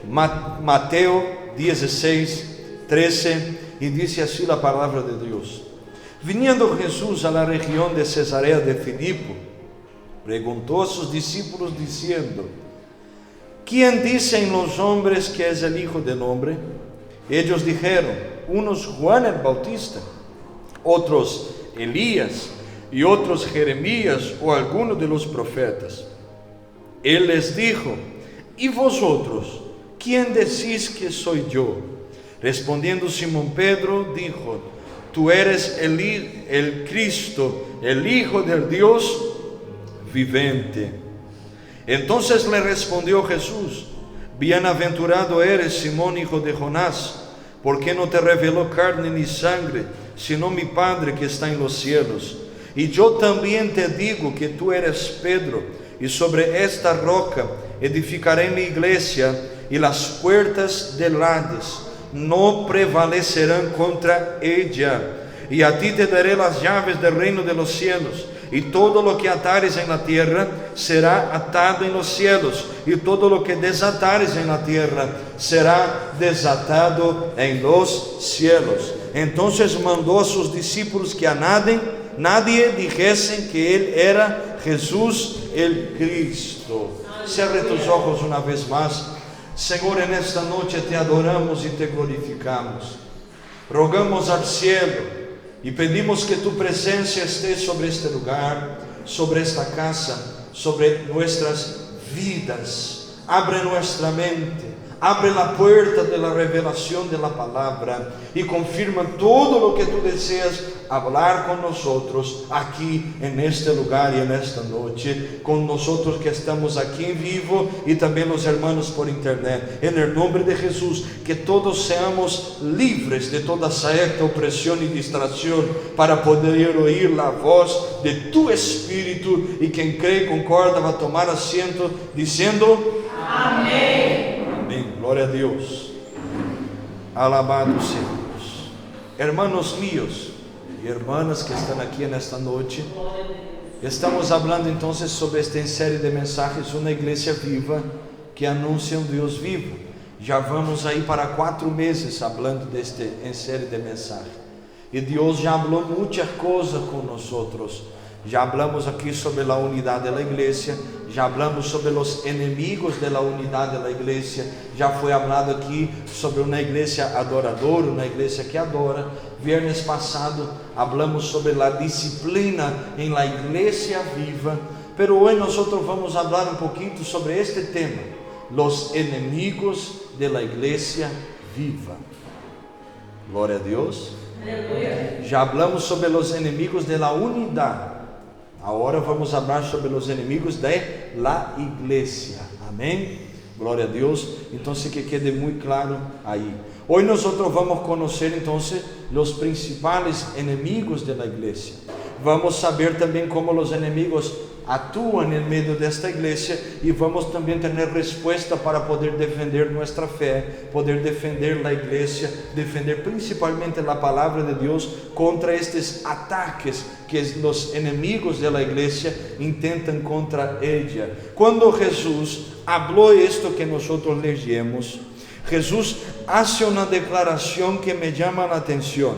Mateo 16, 13, y dice así la palabra de Dios. Viniendo Jesús a la región de Cesarea de Filipo, preguntó a sus discípulos diciendo: ¿quién dicen los hombres que es el Hijo del Hombre? Ellos dijeron: unos Juan el Bautista, otros Elías, y otros Jeremías o alguno de los profetas. Él les dijo: ¿y vosotros, quién decís que soy yo? Respondiendo Simón Pedro dijo: tú eres el Cristo, el Hijo del Dios vivente. Entonces le respondió Jesús: bienaventurado eres, Simón, hijo de Jonás, porque no te reveló carne ni sangre, sino mi Padre que está en los cielos. Y yo también te digo que tú eres Pedro, y sobre esta roca edificaré mi iglesia, y las puertas del Hades no prevalecerán contra ella. Y a ti te daré las llaves del reino de los cielos. Y todo lo que atares en la tierra será atado en los cielos, y todo lo que desatares en la tierra será desatado en los cielos. Entonces mandó a sus discípulos que a nadie dijesen que él era Jesús el Cristo. Cierre tus ojos una vez más. Señor, en esta noche te adoramos y te glorificamos. Rogamos al cielo y pedimos que tu presencia esté sobre este lugar, sobre esta casa, sobre nuestras vidas. Abre nuestra mente, abre la puerta de la revelación de la palabra y confirma todo lo que tú deseas hablar con nosotros aquí en este lugar y en esta noche, con nosotros que estamos aquí en vivo y también los hermanos por internet. En el nombre de Jesús, que todos seamos libres de toda saeta, opresión y distracción, para poder oír la voz de tu Espíritu, y quien cree y concorda va a tomar asiento diciendo amén. Amén. Gloria a Dios. Alabado sea Dios. Hermanos míos y hermanas que están aquí en esta noche, estamos hablando entonces sobre esta serie de mensajes, una iglesia viva que anuncia un Dios vivo. Já vamos aí para 4 meses hablando em série de mensagens, e Deus já falou muitas coisas com nós. Já hablamos aqui sobre a unidade da igreja, já hablamos sobre os inimigos da unidade da igreja, já foi hablado aqui sobre uma igreja adoradora, uma igreja que adora. Viernes passado hablamos sobre a disciplina em la igreja viva, pero hoje nós vamos falar um pouquinho sobre este tema, os inimigos de la igreja viva. Glória a Deus. Já hablamos sobre os inimigos de la unidade. Agora vamos falar sobre os inimigos de la igreja. Amém? Glória a Deus. Então, que quede muito claro aí. Hoje nós vamos conhecer então os principais inimigos da igreja. Vamos saber também como os inimigos atuam no meio desta igreja, e vamos também ter resposta para poder defender nossa fé, poder defender a igreja, defender principalmente a palavra de Deus contra estes ataques que os inimigos da igreja intentam contra ela. Quando Jesus falou isto que nós leemos, Jesus hace uma declaração que me chama a atenção.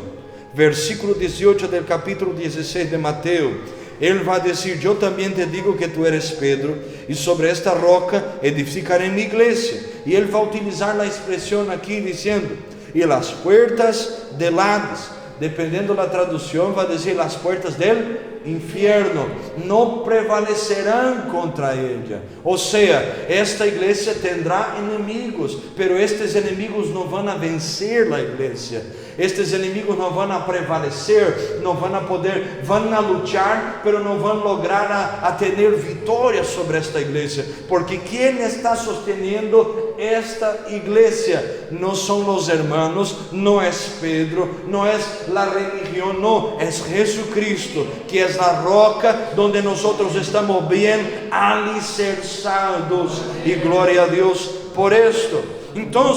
Versículo 18 do capítulo 16 de Mateo. Ele vai dizer: eu também te digo que tu eres Pedro, e sobre esta roca edificarei minha igreja. E ele vai utilizar a expressão aqui dizendo: e las puertas del Hades, dependendo da tradução, vai dizer as portas del infierno não prevalecerão contra ela. Ou seja, esta igreja terá inimigos, pero estes inimigos não vão a vencer a igreja. Estes inimigos não vão a prevalecer, não vão a poder, vão a lutar, pero não vão lograr a ter vitória sobre esta igreja, porque quem está sosteniendo esta igreja não são os hermanos, não é Pedro, não é a religião, não, é Jesucristo, que é a roca donde nós estamos bem alicerçados, e glória a Deus por esto. Então,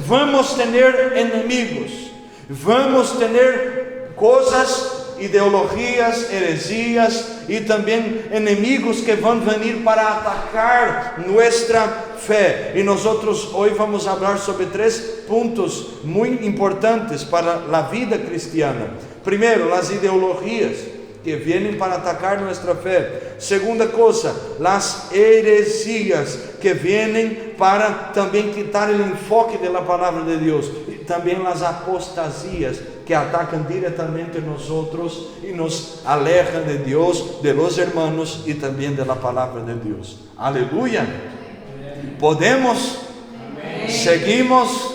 vamos ter inimigos, vamos ter coisas ideologias, heresias y también enemigos que van a venir para atacar nuestra fe. Y nosotros hoy vamos a hablar sobre 3 puntos muy importantes para la vida cristiana. Primero, las ideologías que vienen para atacar nuestra fe. Segunda cosa, las heresías que vienen para también quitar el enfoque de la palabra de Dios. Y también las apostasías que atacan directamente a nosotros y nos alejan de Dios, de los hermanos y también de la palabra de Dios. Aleluya. ¿Podemos? Seguimos.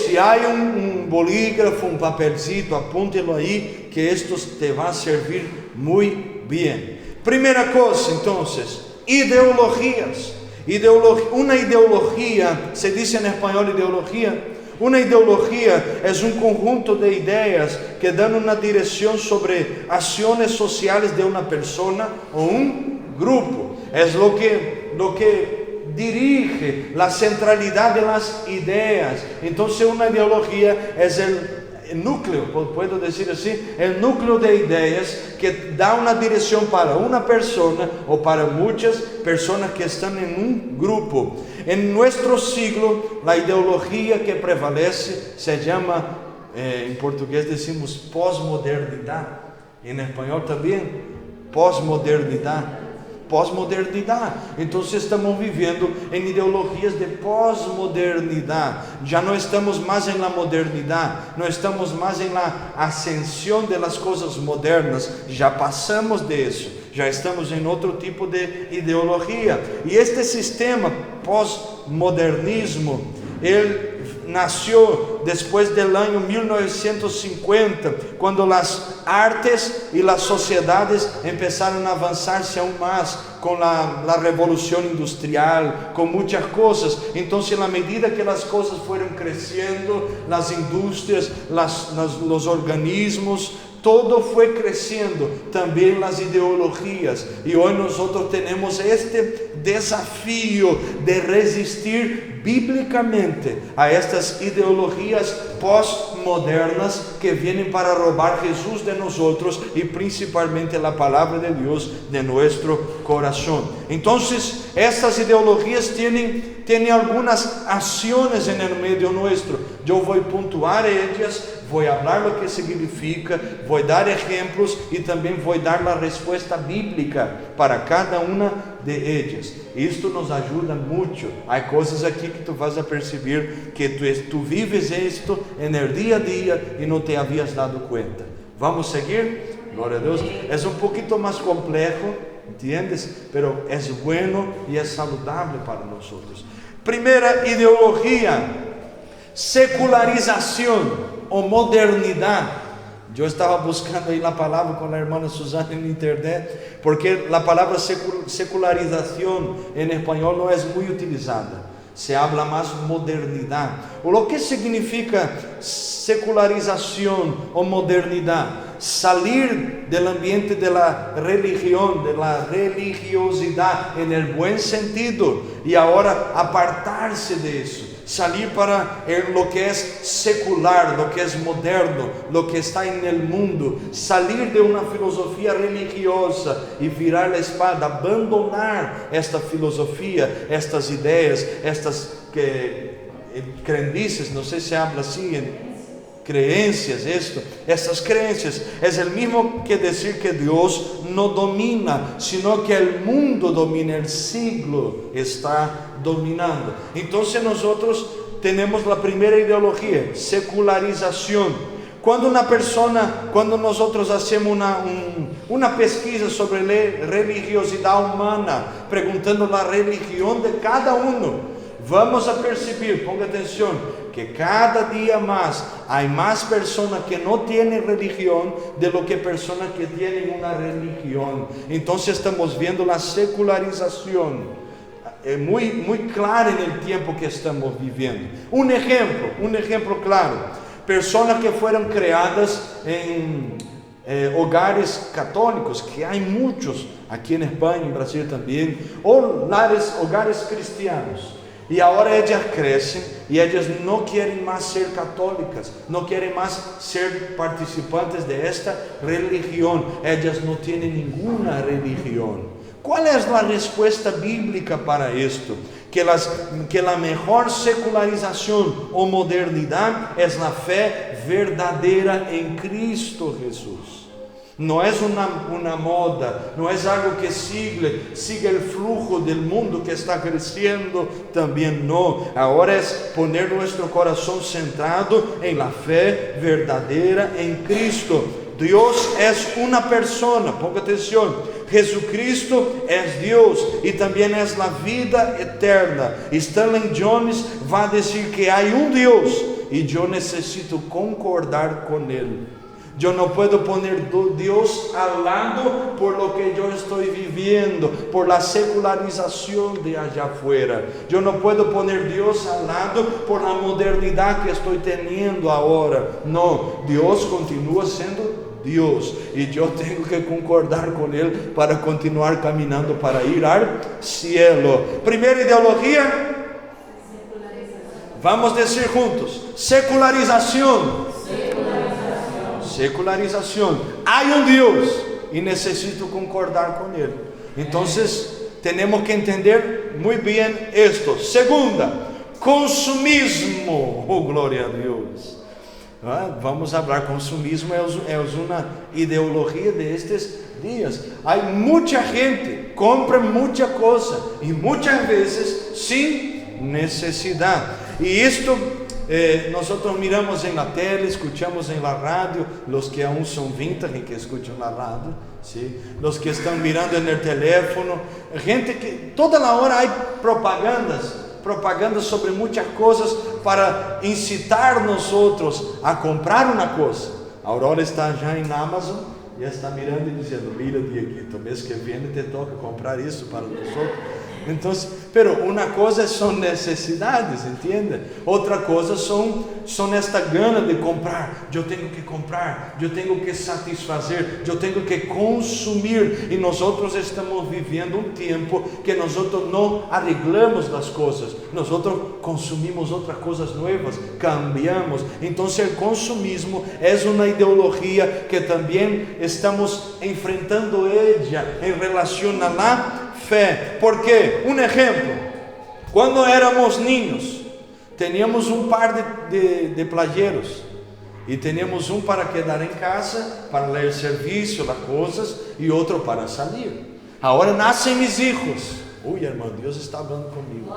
Si hay un bolígrafo, un papelcito, apúntelo ahí, que esto te va a servir muy bien. Primera cosa, entonces, ideologías. Una ideología, se dice en español ideología. Una ideología es un conjunto de ideas que dan una dirección sobre acciones sociales de una persona o un grupo. Es lo que dirige la centralidad de las ideas. Entonces una ideología es el núcleo, puedo decir así, el núcleo de ideas que da una dirección para una persona o para muchas personas que están en un grupo. En nuestro siglo, la ideología que prevalece se llama, en portugués decimos posmodernidad, en español también, posmodernidad. Entonces estamos viviendo en ideologías de posmodernidad. Ya no estamos más en la modernidad, no estamos más en la ascensión de las cosas modernas. Ya pasamos de eso, ya estamos en otro tipo de ideología. Y este sistema posmodernismo, él nació después del año 1950, cuando las artes y las sociedades empezaron a avanzarse aún más con la revolución industrial, con muchas cosas. Entonces, en la medida que las cosas fueron creciendo, las industrias, los organismos, todo fue creciendo, también las ideologías. Y hoy nosotros tenemos este desafío de resistir bíblicamente a estas ideologías postmodernas que vienen para robar Jesús de nosotros y principalmente la palabra de Dios de nuestro corazón. Entonces, estas ideologías tienen algunas acciones en el medio nuestro. Yo voy a puntuar ellas, voy a hablar lo que significa, voy a dar ejemplos y también voy a dar la respuesta bíblica para cada una de ellas. Esto nos ayuda mucho. Hay cosas aquí que tú vas a percibir que tú vives esto en el día a día y no te habías dado cuenta. ¿Vamos a seguir? Gloria a Dios. Es un poquito más complejo, ¿entiendes? Pero es bueno y es saludable para nosotros. Primera ideología, secularización o modernidad. Yo estaba buscando ahí la palabra con la hermana Susana en internet, porque la palabra secularización en español no es muy utilizada. Se habla más modernidad. O lo que significa secularización o modernidad: salir del ambiente de la religión, de la religiosidad en el buen sentido, y ahora apartarse de eso. Salir para lo que es secular, lo que es moderno, lo que está en el mundo. Salir de una filosofía religiosa y virar la espalda, abandonar esta filosofía, estas ideas, estas crendices, no sé si se habla así, creencias, estas creencias es el mismo que decir que Dios no domina, sino que el mundo domina, el siglo está dominando. Entonces nosotros tenemos la primera ideología, secularización. Cuando nosotros hacemos una pesquisa sobre la religiosidad humana, preguntando la religión de cada uno, vamos a percibir, ponga atención, que cada día más hay más personas que no tienen religión de lo que personas que tienen una religión. Entonces estamos viendo la secularización muy clara en el tiempo que estamos viviendo. Un ejemplo claro: personas que fueron creadas en hogares católicos, que hay muchos aquí en España, en Brasil también, o hogares cristianos. E agora elas crescem e elas não querem mais ser católicas, não querem mais ser participantes de esta religião. Elas não têm nenhuma religião. Qual é a resposta bíblica para isto? Que a melhor secularização ou modernidade é a fé verdadeira em Cristo Jesus. Não é uma moda, não é algo que siga o flujo do mundo que está crescendo, também não. Agora é poner nosso coração centrado em la fé verdadeira em Cristo. Deus é uma persona, ponga atenção. Jesucristo é Deus e também é a vida eterna. Stanley Jones vai dizer que há Deus e eu necessito concordar com Ele. Eu não posso poner Deus ao lado por lo que eu estou vivendo, por la secularização de allá afuera. Eu não posso poner Deus ao lado por la modernidade que estou tendo agora. Não, Deus continua sendo Deus e eu tenho que concordar com Ele para continuar caminhando para ir ao cielo. Primeira ideologia, vamos dizer juntos: secularização. Secularização. Há Deus e necessito concordar com Ele. Então, temos que entender muito bem isto. Segunda, consumismo. Oh, glória a Deus. Vamos falar, consumismo é uma ideologia destes dias. Há muita gente compra muita coisa e muitas vezes sem necessidade. E isto nós miramos em la tele, escuchamos em la radio, os que aún são vintage que escutam na rádio, ¿sí? Os que estão mirando no teléfono, gente que toda a hora há propagandas sobre muitas coisas para incitar nós outros a comprar uma coisa. A Aurora está já em Amazon e está mirando e dizendo: mira, Dieguito, mês que vem te toca comprar isso para nós outros. Então, pero uma coisa são necessidades, entende? Outra coisa são esta gana de comprar. Eu tenho que comprar, eu tenho que satisfazer, eu tenho que consumir. E nós outros estamos vivendo um tempo que nós outros não arreglamos as coisas. Nós outros consumimos outras coisas novas, cambiamos. Então, o consumismo é uma ideologia que também estamos enfrentando ela em relação a lá fé. Porque, um exemplo, quando éramos niños, teníamos um par de playeros e teníamos um para quedar em casa, para ler serviço, las coisas, e outro para sair. Agora nascem mis hijos. Ui, irmão, Deus está falando comigo.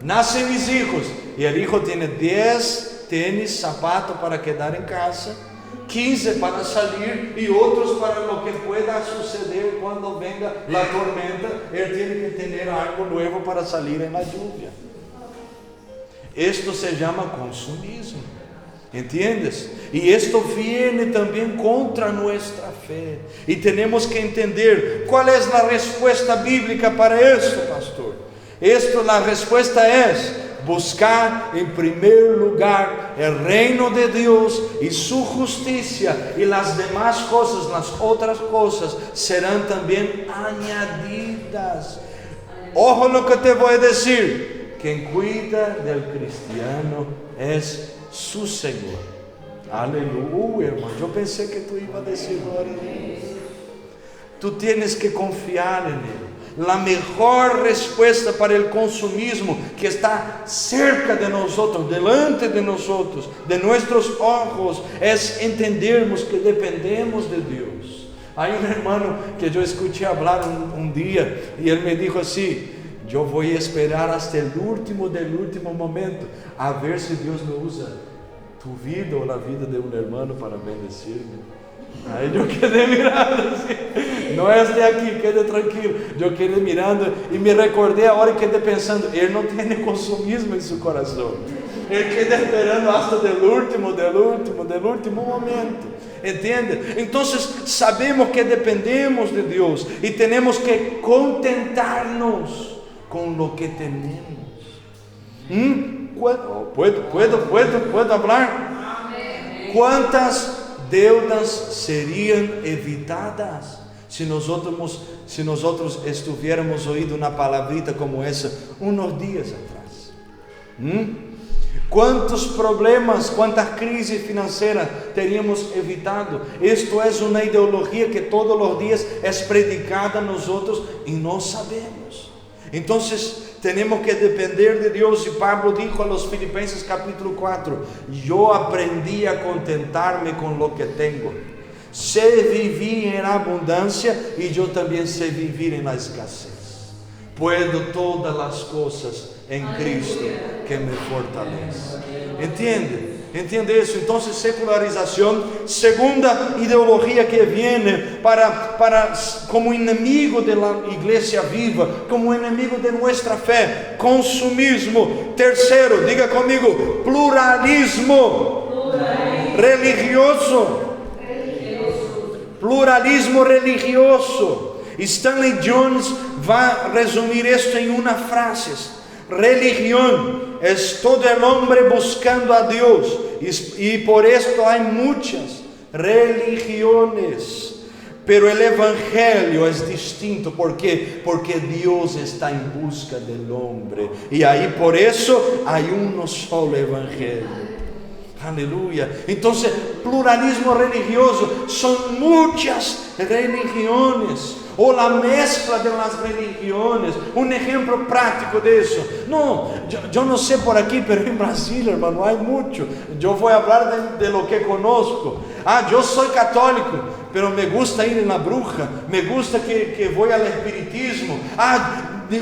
Nascem mis hijos e o hijo tem 10 tênis, sapatos para quedar em casa, 15 para salir e outros para lo que pueda suceder quando venga a tormenta. Ele tem que ter algo novo para salir na lluvia. Isto se chama consumismo, ¿entiendes? E isto viene também contra nossa fé. E temos que entender qual é a resposta bíblica para isso, pastor. A resposta é: buscar em primeiro lugar o reino de Deus e sua justiça, e as demais coisas, as outras coisas, serão também añadidas. Ojo no que te vou dizer: quem cuida del cristiano é su Senhor. Aleluia, irmão. Eu pensei que tu iba a dizer glória a Deus. Tu tienes que confiar em Ele. A melhor resposta para o consumismo que está cerca de nós, delante de nós, de nossos olhos, é entendermos que dependemos de Deus. Há irmão que eu escutei falar um dia e ele me disse assim: eu vou esperar até o último momento a ver se Deus me usa tu vida ou a vida de um irmão para bendecir-me. Aí eu quedei mirando assim, não é de aqui, quede tranquilo. Eu quedei mirando e me recordei a hora que quedei pensando: ele não tem consumismo em seu coração. Ele queda esperando hasta del último momento. Entende? Então sabemos que dependemos de Deus e temos que contentar-nos com o que temos. ¿Puedo falar? Quantas deudas seriam evitadas se nós estivéssemos ouído uma palavrita como essa uns dias atrás? Quantos problemas, quantas crises financeiras teríamos evitado? Isto é uma ideologia que todos os dias é predicada a nós e não sabemos. Então, temos que depender de Deus. E Pablo dijo a los Filipenses capítulo 4: eu aprendi a contentar-me com o que tenho. Sé vivir em abundância e eu também sé vivir na escassez. Puedo todas as coisas em Cristo que me fortalece. Entende isso? Então, secularização, segunda ideologia que vem como inimigo da igreja viva, como inimigo de nossa fé, consumismo. Terceiro, diga comigo, pluralismo religioso. Pluralismo religioso. Stanley Jones vai resumir isto em uma frase: religião é todo el hombre buscando a Deus, e por esto há muitas religiones, pero el evangelho é distinto. ¿Por quê? Porque Deus está em busca del hombre, e aí por isso há solo evangelho. Aleluia. Então, pluralismo religioso são muitas religiões, ou a mescla de las religiões. Exemplo prático disso. Eu não sei por aqui, mas em Brasil, hermano, há muito. Eu vou falar de lo que conozco. Eu sou católico, pero me gusta ir na bruja, me gusta que vou ao espiritismo.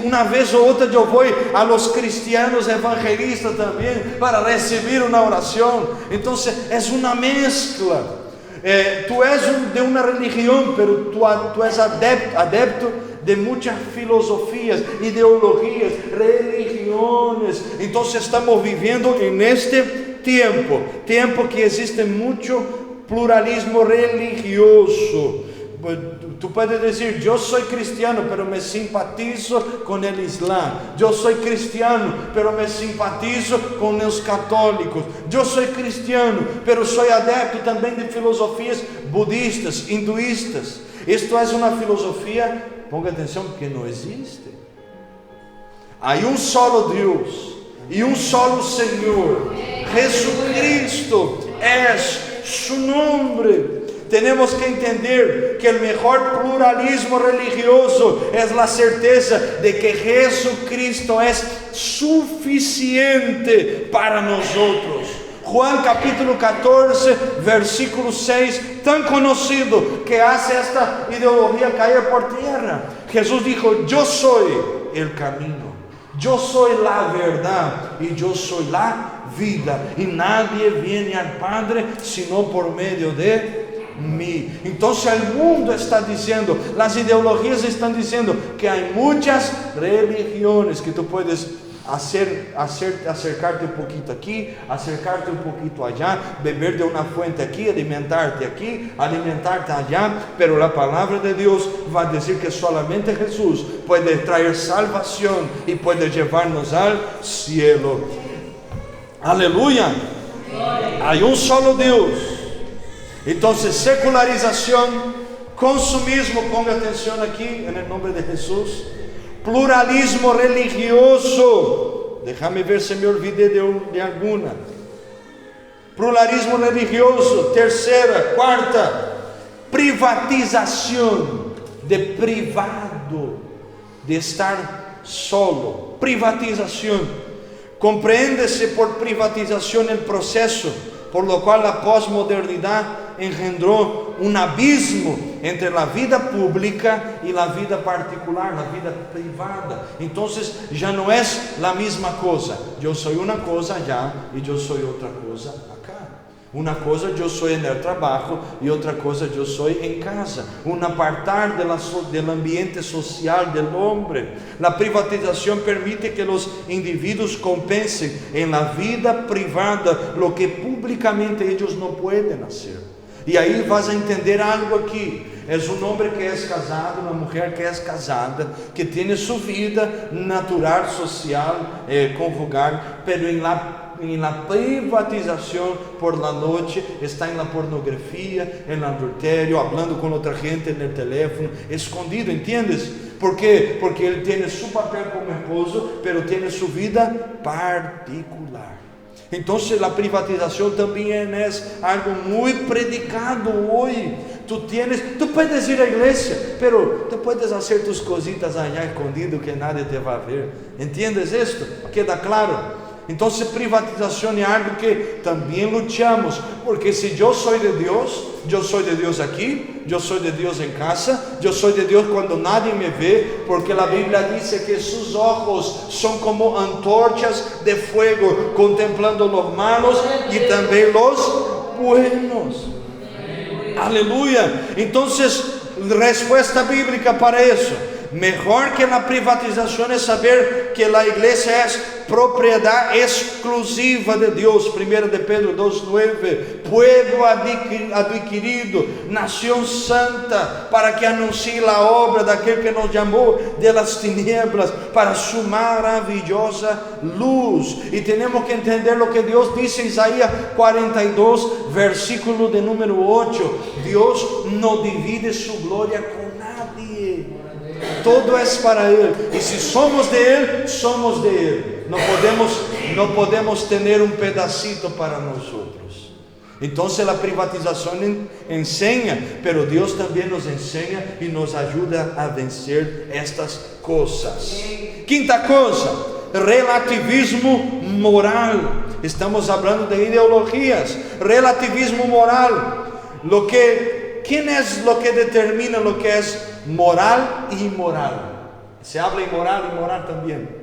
Uma vez ou outra eu vou a los cristianos evangelistas também para receber uma oração. Então é uma mescla. Tu és de uma religião, pero tu és adepto de muitas filosofias, ideologias, religiões. Então estamos vivendo neste tempo que existe muito pluralismo religioso. Tu puedes dizer: eu sou cristiano, pero me simpatizo com o Islã. Eu sou cristiano, pero me simpatizo com os católicos. Eu sou cristiano, pero sou adepto também de filosofias budistas, hinduistas. Isto é uma filosofia, ponga atenção, que não existe. Há solo Deus e solo Senhor. Jesucristo é su nome. Temos que entender que o melhor pluralismo religioso é a certeza de que Jesucristo é suficiente para nós. Juan capítulo 14, versículo 6, tão conhecido que hace esta ideologia cair por terra. Jesus dijo: eu sou o caminho, eu sou a verdade e eu sou a vida, e nadie viene al Padre sino por meio de mim. Então, o mundo está dizendo, as ideologias estão dizendo que há muitas religiões que tu puedes acercar-te um pouquinho aqui, acercar-te um pouquinho allá, beber de uma fuente aqui, alimentar-te aqui, alimentar-te allá, pero a palavra de Deus vai dizer que solamente Jesus pode trazer salvação e pode levar-nos ao cielo. Aleluia! Há solo Deus. Então, secularização, consumismo, ponga atenção aqui, em nome de Jesus. Pluralismo religioso, déjame ver se me olvidei de alguma. Pluralismo religioso. Terceira, quarta, privatização, de privado, de estar solo. Privatização. Compreende-se por privatização o processo por lo qual a pós-modernidade engendrou um abismo entre a vida pública e a vida particular, a vida privada. Então já não é a mesma coisa. Eu sou uma coisa já e eu sou outra coisa acá. Uma coisa eu sou no trabalho e outra coisa eu sou em casa. Um apartar do ambiente social do homem. A privatização permite que os indivíduos compensem em la vida privada lo que publicamente eles não podem fazer. E aí vas a entender algo aqui. é um homem que é casado, uma mulher que é casada, que tem sua vida natural, social, conjugal, pero em la privatização por la noche, está em la pornografia, en el adulterio, hablando com outra gente no teléfono, escondido, ¿entiendes? ¿Por quê? Porque ele tem seu papel como esposo, pero tem sua vida particular. Então, a privatização também é algo muito predicado hoje. Tu puedes ir à igreja, pero tu puedes fazer tus cositas allá escondido que nadie te vai ver. ¿Entiendes esto? ¿Queda claro? Então, privatização é algo que também lutamos, porque se eu sou de Deus aqui, eu sou de Deus em casa, eu sou de Deus quando nadie me vê, porque a Bíblia diz que seus olhos são como antorchas de fuego, contemplando os malos e também os buenos. Aleluia. Então, resposta bíblica para isso: melhor que a privatização é saber que a igreja é propriedade exclusiva de Deus. 1 de Pedro 2:9, pueblo adquirido, nação santa, para que anuncie a obra daquele que nos chamou de las tinieblas para sua maravilhosa luz. E temos que entender o que Deus disse em Isaías 42, versículo de número 8: Deus não divide sua glória com nadie. Todo é para Ele, e se somos de Ele, somos de Ele. Não podemos ter um pedacito para nós outros. Então, a privatização ensina, pero Deus também nos ensina e nos ajuda a vencer estas coisas. Quinta coisa, relativismo moral. Estamos falando de ideologias. Relativismo moral. ¿Quién es lo que determina lo que es moral y inmoral? Se habla inmoral y moral también.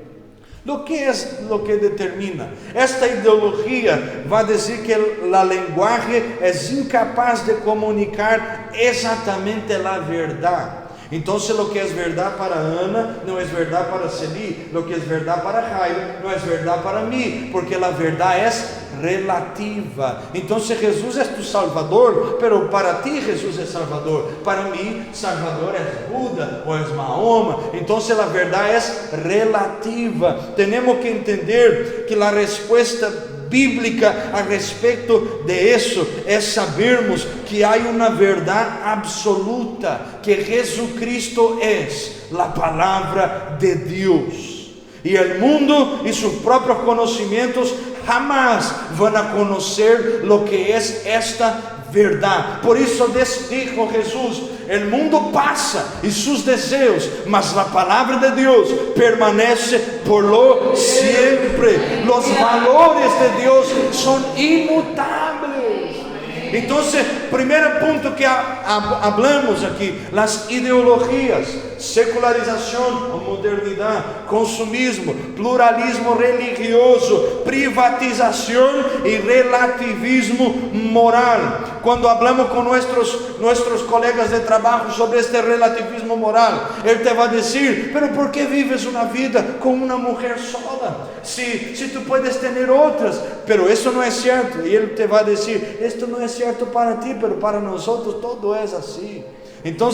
Lo que es lo que determina? Esta ideologia vai dizer que a linguagem é incapaz de comunicar exatamente a verdade. Então, o que é verdade para Ana não é verdade para Celi, o que é verdade para Jairo não é verdade para mim, porque a verdade é relativa. Então, Jesus é tu Salvador, pero para ti Jesus é Salvador, para mim Salvador é Buda ou é Mahoma. Então, a verdade é relativa. Temos que entender que a resposta bíblica a respeito de isso é sabermos que há uma verdade absoluta, que Jesucristo é a palavra de Deus, e o mundo e seus próprios conhecimentos jamás vão conhecer o que é esta verdade. Por isso dijo Jesus: o mundo passa e seus desejos, mas a palavra de Deus permanece por lo sempre. Os valores de Deus são imutáveis. Então, primeiro ponto que hablamos aqui, as ideologias, secularização, modernidade, consumismo, pluralismo religioso, privatização e relativismo moral. Quando hablamos com nossos colegas de trabalho sobre este relativismo moral, ele te vai dizer: pero por que vives uma vida com uma mulher sola? Se tu puedes ter outras, pero isso não é certo. E ele te vai dizer: isto não é certo para ti, pero para nós outros todo é assim. Então,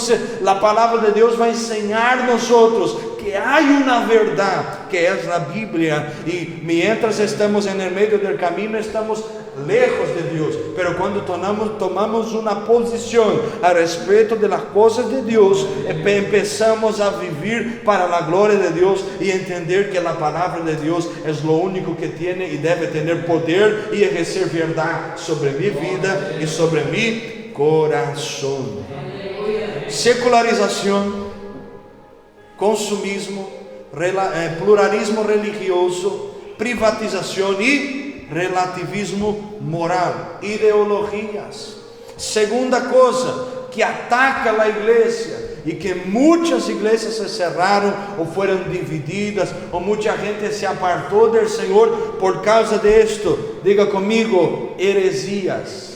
a palavra de Deus vai ensinar nós outros que há uma verdade, que é a Bíblia, e mientras estamos no meio do caminho, estamos lejos de Deus, pero quando tomamos uma posição a respeito de las coisas de Deus, começamos a viver para a glória de Deus e entender que a palavra de Deus é o único que tem e deve ter poder e exercer verdade sobre minha vida e sobre meu coração. Secularização, consumismo, pluralismo religioso, privatização e relativismo moral, ideologias. Segunda coisa que ataca a igreja e que muitas igrejas se cerraram ou foram divididas, ou muita gente se apartou do Senhor por causa disto. Diga comigo: heresias.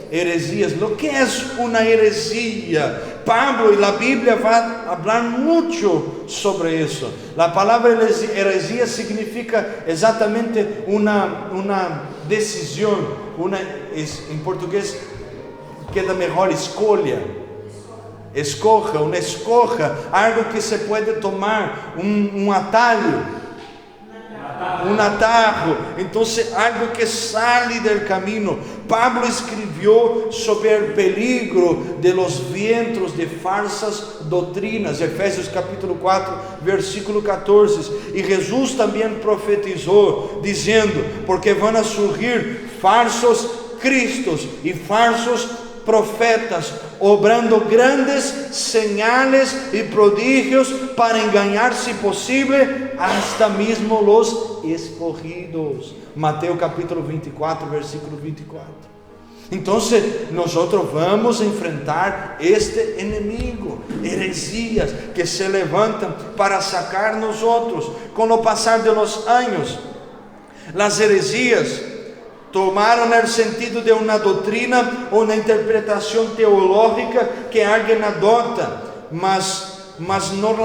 Heresias. O que é uma heresia? Pablo e a Bíblia vão falar muito sobre isso. A palavra heresia significa exatamente uma decisão, em português queda melhor, escolha. Escoja, una escoja, algo que se puede tomar, un atalho, un atajo, entonces algo que sale del camino. Pablo escribió sobre el peligro de los vientos de falsas doutrinas, Efésios capítulo 4, versículo 14, y Jesús también profetizó diciendo, porque van a surgir falsos cristos y falsos profetas, obrando grandes señales y prodigios para engañar, si posible, hasta mismo los escogidos. Mateo capítulo 24, versículo 24. Entonces nosotros vamos a enfrentar este enemigo, heresías que se levantan para sacar nosotros. Con lo pasar de los años, las heresías tomaron el sentido de una doctrina o una interpretación teológica que alguien adopta, mas no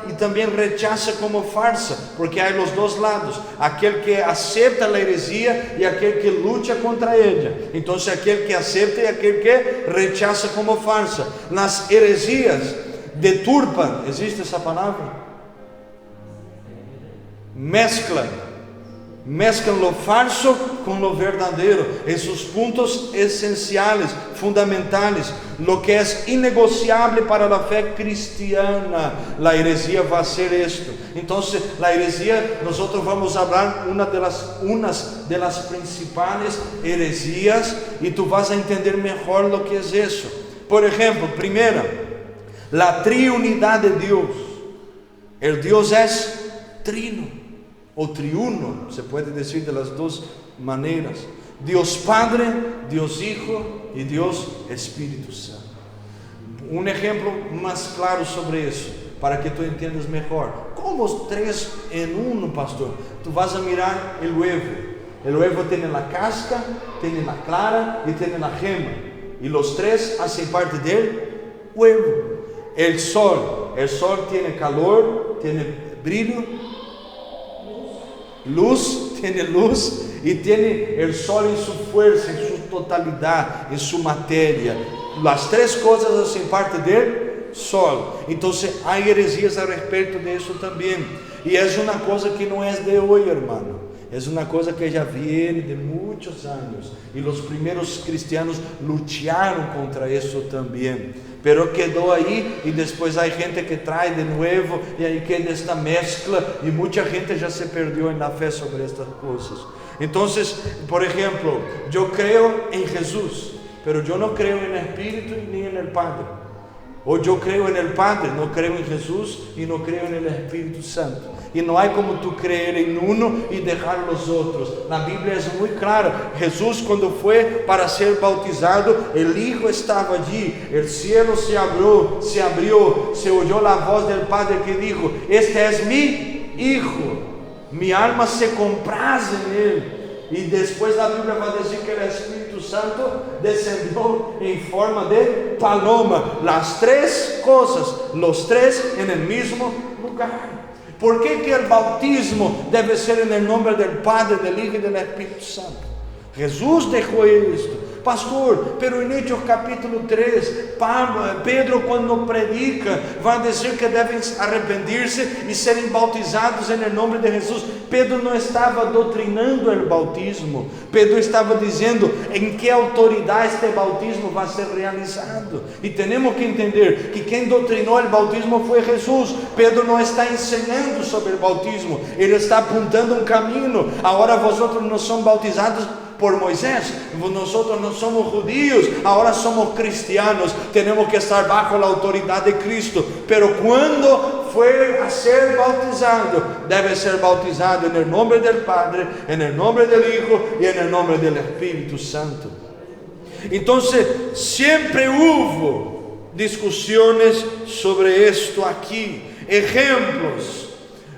y también rechaza como falsa, porque hay los dos lados, aquel que acepta la heresía y aquel que lucha contra ella. Entonces aquel que acepta y aquel que rechaza como falsa. Las heresías deturpan, ¿existe esa palabra? Mezclan lo falso con lo verdadero en sus puntos esenciales, fundamentales, lo que es innegociable para la fe cristiana. La heresía va a ser esto. Entonces la heresía, nosotros vamos a hablar unas de las principales heresías, y tú vas a entender mejor lo que es eso. Por ejemplo, primera, la triunidad de Dios. El Dios es trino o triuno, se puede decir de las dos maneras: Dios Padre, Dios Hijo y Dios Espíritu Santo. Un ejemplo más claro sobre eso, para que tú entiendas mejor. ¿Cómo tres en uno, pastor? Tú vas a mirar el huevo. El huevo tiene la cáscara, tiene la clara y tiene la gema, y los tres hacen parte del huevo. El sol tiene calor, tiene brillo, tiene luz, y tiene el sol en su fuerza, en su totalidad, en su materia. Las tres cosas hacen parte del sol. Entonces hay heresías al respecto de eso también, y es una cosa que no es de hoy, hermano. Es una cosa que ya viene de muchos años, y los primeros cristianos lucharon contra eso también, pero quedó ahí, y después hay gente que trae de nuevo, y ahí queda esta mezcla, y mucha gente ya se perdió en la fe sobre estas cosas. Entonces, por ejemplo, yo creo en Jesús, pero yo no creo en el Espíritu ni en el Padre. O yo creo en el Padre, no creo en Jesús y no creo en el Espíritu Santo. Y no hay como tú creer en uno y dejar los otros. La Biblia es muy clara. Jesús, cuando fue para ser bautizado, el Hijo estaba allí. El cielo se abrió, se oyó la voz del Padre que dijo: este es mi Hijo, mi alma se complace en él. Y después la Biblia va a decir que el Espíritu Santo descendió en forma de paloma. Las tres cosas, los tres en el mismo lugar. ¿Por qué que el bautismo debe ser en el nombre del Padre, del Hijo y del Espíritu Santo? Jesús dejó esto. Pastor, pero en Hechos capítulo 3, Pedro, cuando predica, va a decir que deben arrepentirse y ser bautizados en el nombre de Jesús. Pedro no estaba doctrinando el bautismo. Pedro estaba diciendo en qué autoridad este bautismo va a ser realizado. Y tenemos que entender que quien doctrinó el bautismo fue Jesús. Pedro no está enseñando sobre el bautismo, él está apuntando un camino. Ahora vosotros no son bautizados por Moisés, nosotros no somos judíos, ahora somos cristianos, tenemos que estar bajo la autoridad de Cristo. Pero cuando fue a ser bautizado, debe ser bautizado en el nombre del Padre, en el nombre del Hijo y en el nombre del Espíritu Santo. Entonces siempre hubo discusiones sobre esto aquí, ejemplos.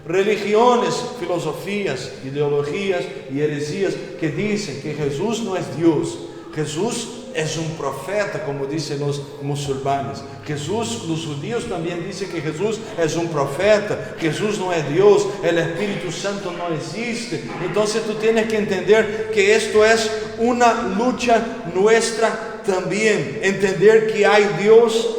Religiones, filosofías, ideologías y heresías que dicen que Jesús no es Dios. Jesús es un profeta, como dicen los musulmanes. Los judíos también dicen que Jesús es un profeta. Jesús no es Dios, el Espíritu Santo no existe. Entonces tú tienes que entender que esto es una lucha nuestra también. Entender que hay Dios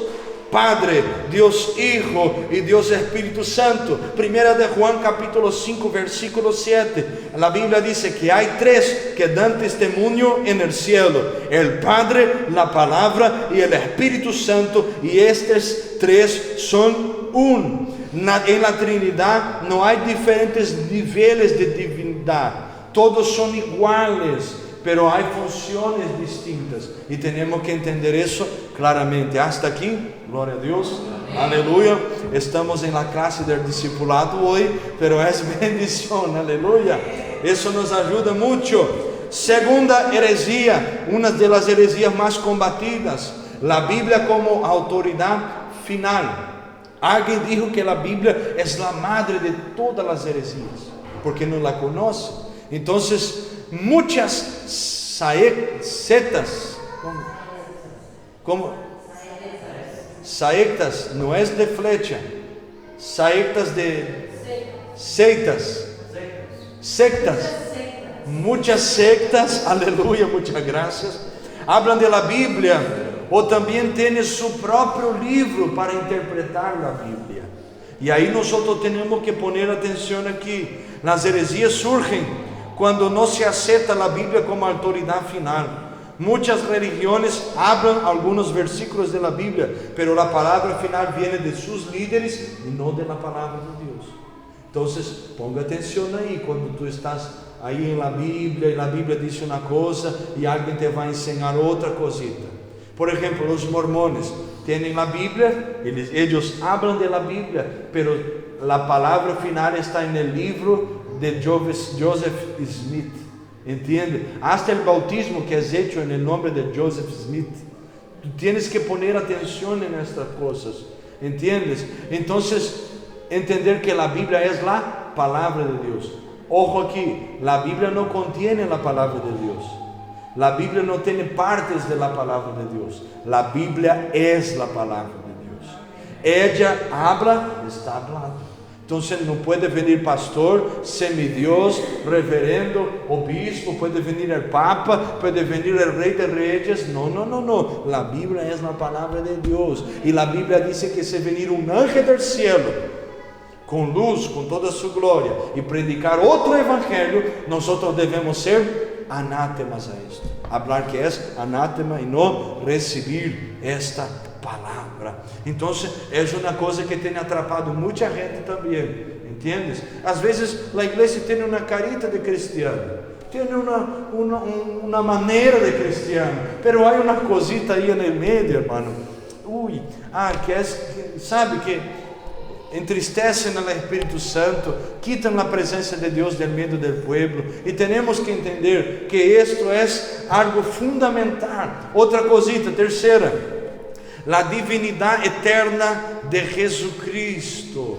Padre, Dios Hijo y Dios Espíritu Santo. Primera de Juan capítulo 5 versículo 7. La Biblia dice que hay tres que dan testimonio en el cielo: el Padre, la Palabra y el Espíritu Santo. Y estos tres son uno. En la Trinidad no hay diferentes niveles de divinidad. Todos son iguales, pero hay funciones distintas y tenemos que entender eso claramente. Hasta aquí, gloria a Dios, aleluya. Estamos en la clase del discipulado hoy, pero es bendición, aleluya. Eso nos ayuda mucho. Segunda herejía, una de las herejías más combatidas: la Biblia como autoridad final. Alguien dijo que la Biblia es la madre de todas las herejías, porque no la conoce. Entonces, muchas sectas, como saectas, no es de flecha, saectas de sectas, muchas sectas, aleluya, muchas gracias, hablan de la Biblia o también tienen su propio libro para interpretar la Biblia. Y ahí nosotros tenemos que poner atención aquí. Las herejías surgen cuando no se acepta la Biblia como autoridad final. Muchas religiones hablan algunos versículos de la Biblia, pero la palabra final viene de sus líderes y no de la palabra de Dios. Entonces, ponga atención ahí cuando tú estás ahí en la Biblia y la Biblia dice una cosa y alguien te va a enseñar otra cosita. Por ejemplo, los mormones tienen la Biblia, ellos hablan de la Biblia, pero la palabra final está en el libro de Joseph Smith, ¿entiende? Hasta el bautismo que es hecho en el nombre de Joseph Smith. Tú tienes que poner atención en estas cosas, ¿entiendes? Entonces, entender que la Biblia es la palabra de Dios. Ojo aquí, la Biblia no contiene la palabra de Dios. La Biblia no tiene partes de la palabra de Dios. La Biblia es la palabra de Dios. Ella habla, está hablando. Entonces no puede venir pastor, semidios, reverendo, obispo, puede venir el papa, puede venir el rey de reyes. No. La Biblia es la palabra de Dios. Y la Biblia dice que si venir un ángel del cielo, con luz, con toda su gloria, y predicar otro evangelio, nosotros debemos ser anátemas a esto. Hablar que es anátema y no recibir esta palabra. Entonces es una cosa que tiene atrapado mucha gente también, ¿entiendes? Às vezes la iglesia tiene una carita de cristiano, tiene una manera de cristiano, pero hay una cosita ahí en el medio, hermano. Sabe que entristecen al Espíritu Santo, quitan la presencia de Dios del medio del pueblo. Y tenemos que entender que esto es algo fundamental. Otra cosita, tercera, la divinidad eterna de Jesucristo.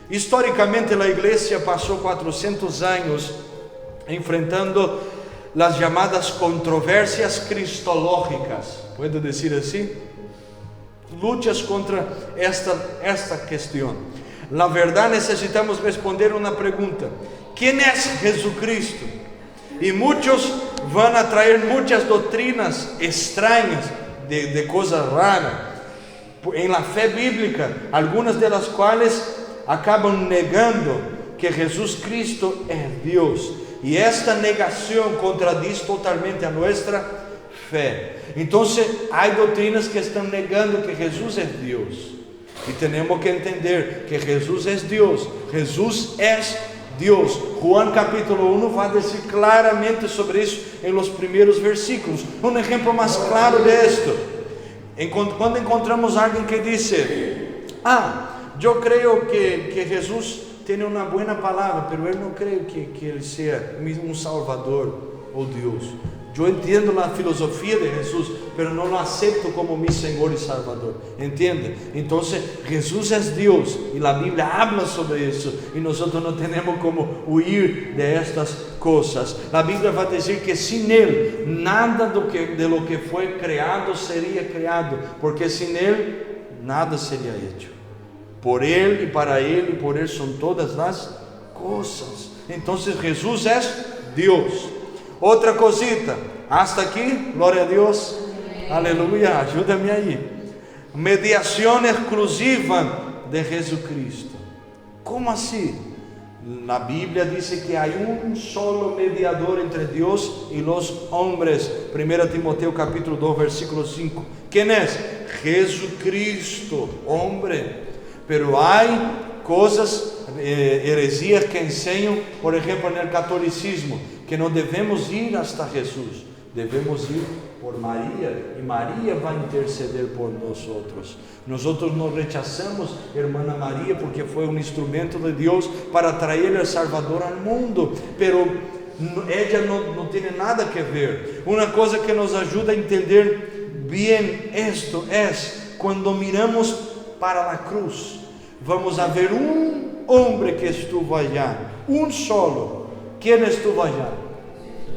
Históricamente la iglesia pasó 400 años enfrentando las llamadas controversias cristológicas. ¿Puedo decir así? Luchas contra esta cuestión. La verdad, necesitamos responder una pregunta: ¿quién es Jesucristo? Y muchos van a traer muchas doctrinas extrañas, de cosas raras en la fe bíblica, algunas de las cuales acaban negando que Jesús Cristo es Dios. Y esta negación contradice totalmente a nuestra fe. Entonces hay doctrinas que están negando que Jesús es Dios, y tenemos que entender que Jesús es Dios. Jesús es Dios. Juan capítulo 1 va a decir claramente sobre eso en los primeros versículos. Un ejemplo más claro de esto, cuando encontramos a alguien que dice: yo creo que Jesús tiene una buena palabra, pero él no cree que él sea un salvador o Dios. Yo entiendo la filosofía de Jesús, pero no lo acepto como mi Señor y Salvador. ¿Entiende? Entonces Jesús es Dios y la Biblia habla sobre eso, y nosotros no tenemos como huir de estas cosas. La Biblia va a decir que sin Él nada de lo que fue creado sería creado, porque sin Él nada sería hecho. Por Él y para Él y por Él son todas las cosas. Entonces Jesús es Dios. Otra cosita, hasta aquí, gloria a Dios, aleluya, ayúdame ahí. mediación exclusiva de Jesucristo. ¿Cómo así? La Biblia dice que hay un solo mediador entre Dios y los hombres. 1 Timoteo capítulo 2 versículo 5. ¿Quién es? Jesucristo, hombre. Pero hay cosas, heresías que enseñan, por ejemplo, en el catolicismo, que no debemos ir hasta Jesús, debemos ir por María, y María va a interceder por nosotros. Nosotros no rechazamos hermana María porque fue un instrumento de Dios para traer el Salvador al mundo, pero ella no tiene nada que ver. Una cosa que nos ayuda a entender bien esto es cuando miramos para la cruz, vamos a ver un hombre que estuvo allá, un solo. ¿Quién estuvo allá?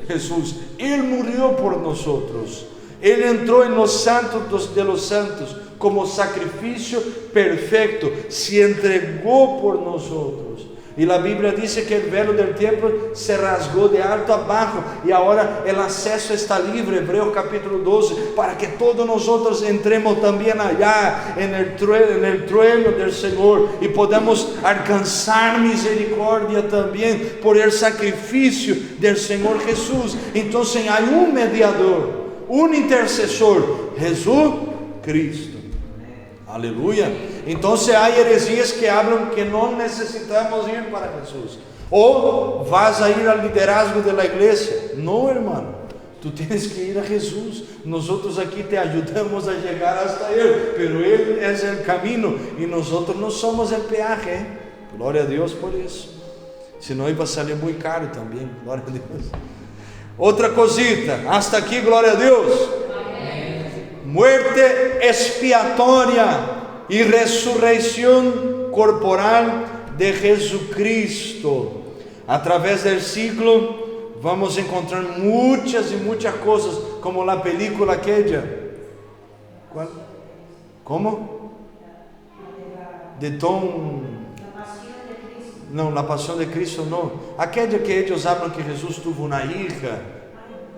Jesús. Él murió por nosotros. Él entró en los santos de los santos como sacrificio perfecto, se entregó por nosotros. Y la Biblia dice que el velo del templo se rasgó de alto a abajo y ahora el acceso está libre. Hebreos capítulo 12, para que todos nosotros entremos también allá en el trueno del Señor y podamos alcanzar misericordia también por el sacrificio del Señor Jesús. Entonces hay un mediador, un intercesor, Jesucristo. Aleluya. Entonces hay heresías que hablan que no necesitamos ir para Jesús. O vas a ir al liderazgo de la iglesia. No, hermano, tú tienes que ir a Jesús. Nosotros aquí te ayudamos a llegar hasta Él, pero Él es el camino y nosotros no somos el peaje. Gloria a Dios por eso. Si no iba a salir muy caro también. Gloria a Dios. Otra cosita, hasta aquí, gloria a Dios. Muerte expiatoria y resurrección corporal de Jesucristo. A través del siglo vamos a encontrar muchas y muchas cosas, como la película aquella. ¿Cuál? ¿Cómo? De Tom. No, la pasión de Cristo no. Aquella que ellos hablan que Jesús tuvo una hija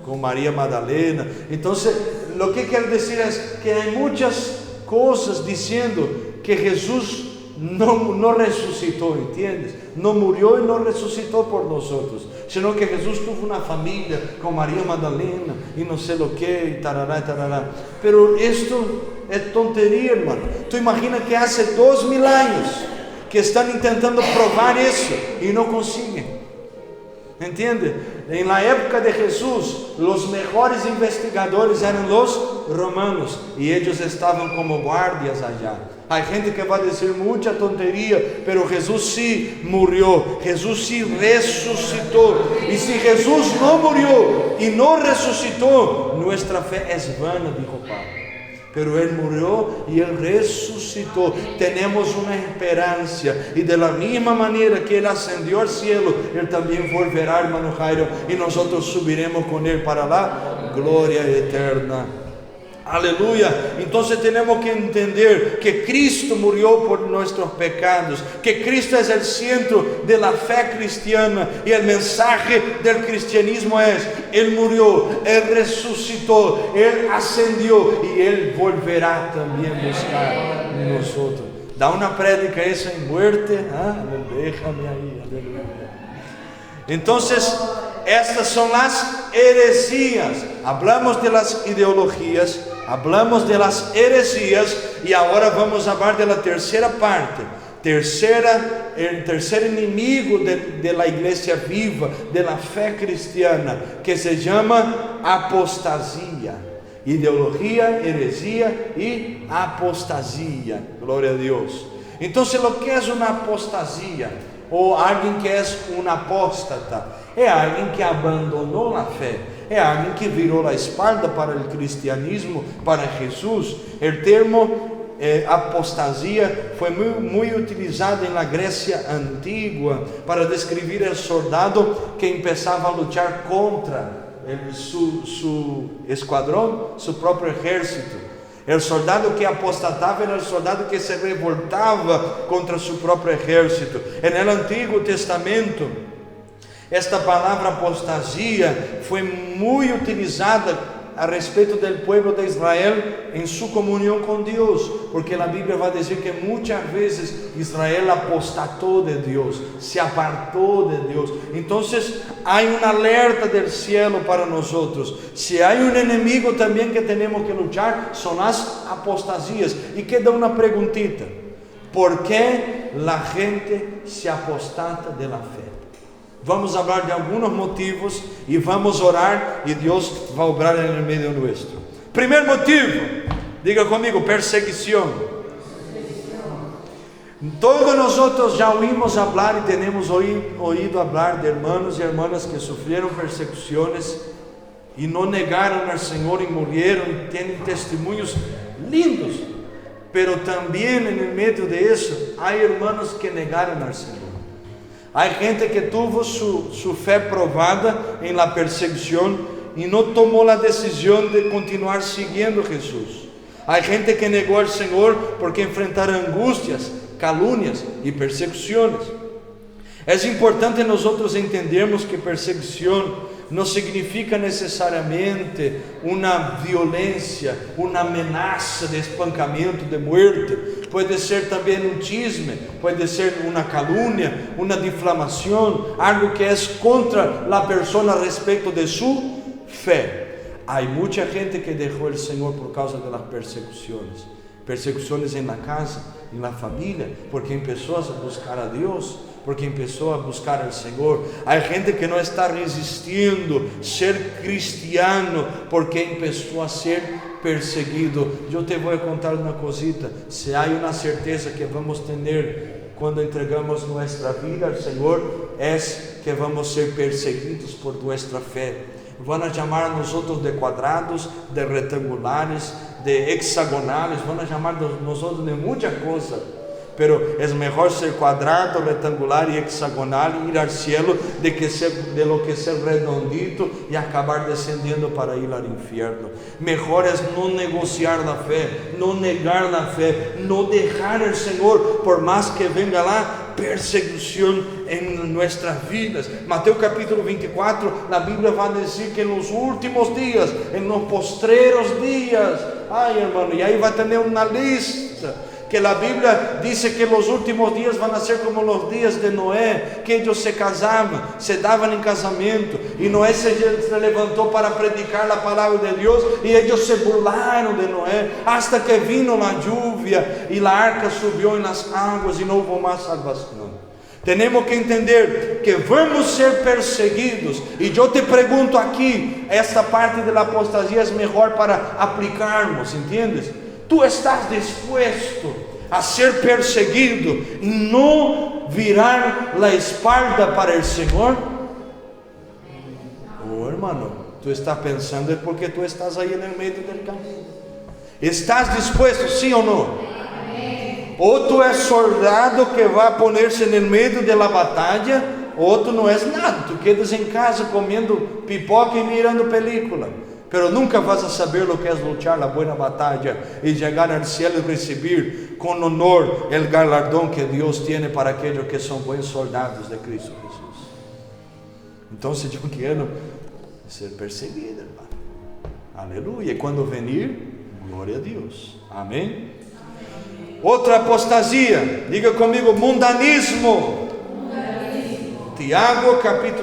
con María Magdalena. Entonces, lo que quiero decir es que hay muchas cosas diciendo que Jesús no resucitó, ¿entiendes? No murió y no resucitó por nosotros, sino que Jesús tuvo una familia con María Magdalena y no sé lo que, y tarará, y tarará. Pero esto es tontería, hermano. Tú imaginas que hace 2000 años que están intentando probar eso y no consiguen. ¿Entiende? En la época de Jesús, los mejores investigadores eran los romanos y ellos estaban como guardias allá. Hay gente que va a decir mucha tontería, pero Jesús sí murió, Jesús sí resucitó. Y si Jesús no murió y no resucitó, nuestra fe es vana, dijo Pablo. Pero Él murió y Él resucitó. Tenemos una esperanza. Y de la misma manera que Él ascendió al cielo, Él también volverá, hermano Jairo, y nosotros subiremos con Él para la gloria eterna. Aleluya. Entonces tenemos que entender que Cristo murió por nuestros pecados, que Cristo es el centro de la fe cristiana, y el mensaje del cristianismo es: Él murió, Él resucitó, Él ascendió y Él volverá también a buscar a nosotros. Da una prédica esa en muerte, déjame ahí, aleluya. Entonces, estas son las heresías. Hablamos de las ideologías, hablamos de las heresías, y ahora vamos a hablar de la tercera parte. El tercer enemigo de la iglesia viva, de la fe cristiana, que se llama apostasía. Ideología, heresía y apostasía. Gloria a Dios. Entonces, lo que es una apostasía, o alguien que es un apóstata, é alguém que abandonou a fé, é alguém que virou a espalda para o cristianismo, para Jesus. O termo apostasia foi muito utilizado na Grécia antiga para descrever o soldado que começava a lutar contra su esquadrão, seu próprio exército. O soldado que apostatava era o soldado que se revoltava contra seu próprio exército. No Antigo Testamento, esta palavra apostasia foi muito utilizada a respeito do povo de Israel em sua comunhão com Deus, porque a Bíblia vai dizer que muitas vezes Israel apostatou de Deus, se apartou de Deus. Então há um alerta do cielo para nós. Se há um inimigo também que temos que lutar, são as apostasias. E queda uma perguntita: por que a gente se apostata de la fé? Vamos falar de alguns motivos e vamos orar, e Deus vai obrar no meio nosso. Primeiro motivo, diga comigo: perseguição. Todos nós já ouvimos falar e temos ouído falar de irmãos e irmãs que sofreram persecuções e não negaram ao Senhor e morreram, e têm testemunhos lindos, pero também no meio de isso há irmãos que negaram ao Senhor. Há gente que tuvo sua fé provada em la perseguição e não tomou a decisão de continuar seguindo Jesus. Há gente que negou ao Senhor porque enfrentaram angústias, calúnias e persecuções. É importante nós entendermos que perseguição não significa necessariamente uma violência, uma ameaça de espancamento, de morte. Pode ser também um chisme, pode ser uma calúnia, uma difamação, algo que é contra a pessoa a respeito de sua fé. Há muita gente que deixou o Senhor por causa das persecuções na casa, na família, porque começou a buscar a Deus, porque começou a buscar ao Senhor. Há gente que não está resistindo ser cristiano, porque começou a ser perseguido. Eu te vou contar uma cosita: se há uma certeza que vamos ter quando entregamos nossa vida ao Senhor, é que vamos ser perseguidos por nossa fé. Vão chamar a nós de quadrados, de retangulares, de hexagonales, vão chamar nós de muita coisa. Pero é melhor ser quadrado, retangular e hexagonal e ir ao cielo de lo que ser redondito e acabar descendendo para ir ao inferno. Melhor é não negociar a fé, não negar a fé, não deixar o Senhor, por mais que venga lá perseguição em nossas vidas. Mateus capítulo 24, a Bíblia vai dizer que nos últimos dias, nos postreros dias, ai irmão, e aí vai ter uma lista. Que a Bíblia diz que os últimos dias vão ser como os dias de Noé, que eles se casavam, se davam em casamento, e Noé se levantou para predicar a palavra de Deus, e eles se burlaram de Noé, hasta que vino a lluvia, e a arca subiu nas águas, e não houve mais salvação. Temos que entender que vamos ser perseguidos, e eu te pergunto aqui, esta parte da apostasia é melhor para aplicarmos, entendes? Tu estás disposto a ser perseguido e não virar a espalda para o Senhor? Oh, irmão, tu estás pensando é porque tu estás aí no meio do caminho. Estás disposto, sim ou não? Ou tu és soldado que vai poner-se no meio da batalha, ou tu não és nada, tu quedas em casa comendo pipoca e mirando película. Pero nunca vas a saber lo que es luchar la buena batalla y llegar al cielo y recibir con honor el galardón que Dios tiene para aquellos que son buenos soldados de Cristo Jesús. Entonces yo quiero ser perseguido, hermano. Aleluya. Y cuando venir, gloria a Dios. Amén. Outra apostasia, diga comigo: mundanismo.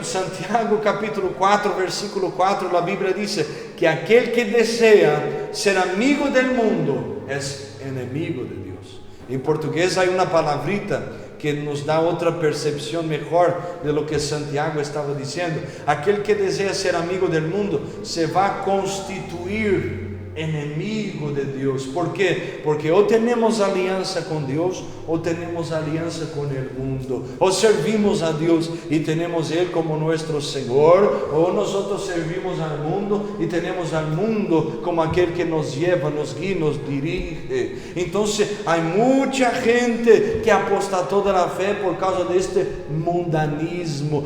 Santiago capítulo 4, versículo 4, a Bíblia diz que aquele que deseja ser amigo do mundo é inimigo de Deus. Em português há uma palavrita que nos dá outra percepção melhor de lo que Santiago estava dizendo. Aquele que deseja ser amigo do mundo se vai constituir inimigo de Deus. ¿Por quê? Porque ou temos aliança com Deus, ou temos aliança com o mundo. Ou servimos a Deus e temos Ele como nosso Senhor, ou nós servimos ao mundo e temos ao mundo como aquele que nos lleva, nos guia, nos dirige. Então, há muita gente que apostatou da fé por causa deste mundanismo.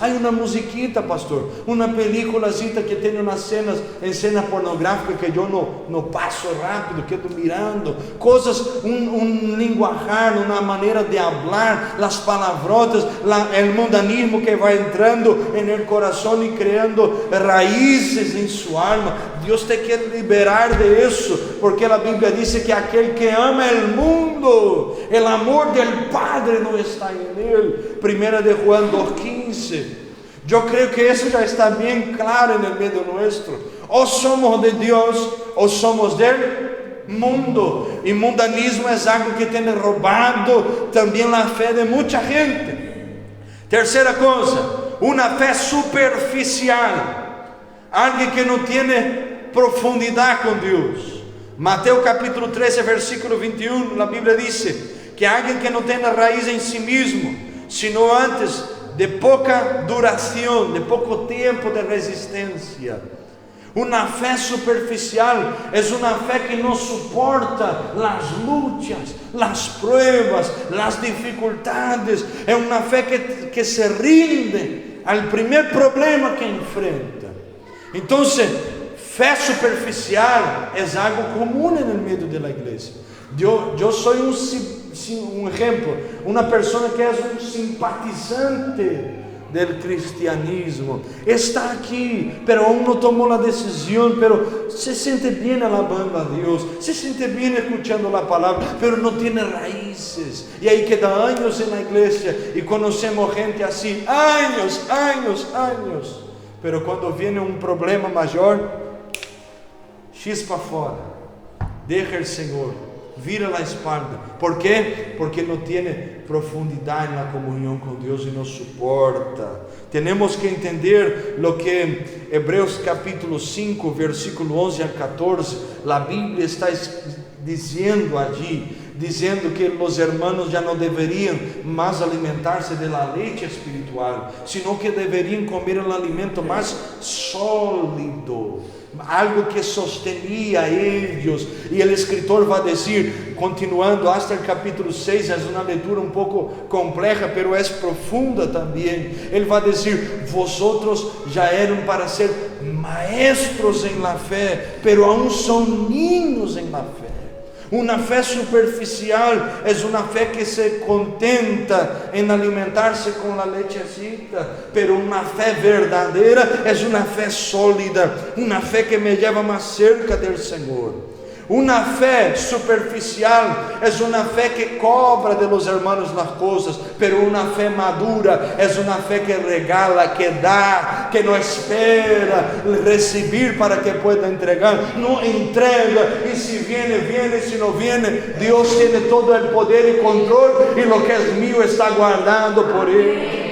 Há uma musiquita, pastor, uma películazita que tem umas cenas, em cena pornográfica que eu não passo rápido, quedo mirando, coisas, linguajar trabajar, una manera de hablar, las palabrotas, el mundanismo que va entrando en el corazón y creando raíces en su alma. Dios te quiere liberar de eso, porque la Biblia dice que aquel que ama el mundo, el amor del Padre no está en él. Primera de Juan 2:15. Yo creo que eso ya está bien claro en el medio nuestro. O somos de Dios o somos del mundo. Y mundanismo es algo que tiene robado también la fe de mucha gente. Tercera cosa, una fe superficial. Alguien que no tiene profundidad con Dios. Mateo capítulo 13, versículo 21, la Biblia dice que alguien que no tiene raíz en sí mismo, sino antes de poca duración, de poco tiempo de resistencia. Una fe superficial es una fe que no soporta las luchas, las pruebas, las dificultades. Es una fe que se rinde al primer problema que enfrenta. Entonces, fe superficial es algo común en el medio de la iglesia. Yo soy un ejemplo, una persona que es un simpatizante del cristianismo, está aquí, pero aún no tomó la decisión, pero se siente bien alabando a Dios, se siente bien escuchando la palabra, pero no tiene raíces, y ahí queda años en la iglesia, y conocemos gente así, años, pero cuando viene un problema mayor, chispa fora, deja el Señor, vira la espalda. ¿Por qué? Porque no tiene profundidad en la comunión con Dios y no soporta. Tenemos que entender lo que Hebreos capítulo 5, versículo 11 al 14, la Biblia está diciendo allí, diciendo que los hermanos ya no deberían más alimentarse de la leche espiritual, sino que deberían comer el alimento más sólido, algo que sostenía a ellos. Y el escritor va a decir, continuando hasta el capítulo 6, es una lectura un poco compleja, pero es profunda también. Él va a decir, vosotros ya eran para ser maestros en la fe, pero aún son niños en la fe. Una fe superficial es una fe que se contenta en alimentarse con la lechecita, pero una fe verdadera es una fe sólida, una fe que me lleva más cerca del Señor. Una fe superficial es una fe que cobra de los hermanos las cosas, pero una fe madura es una fe que regala, que da, que no espera recibir para que pueda entregar, no entrega, y si viene, viene, si no viene, Dios tiene todo el poder y control, y lo que es mío está guardado por Él.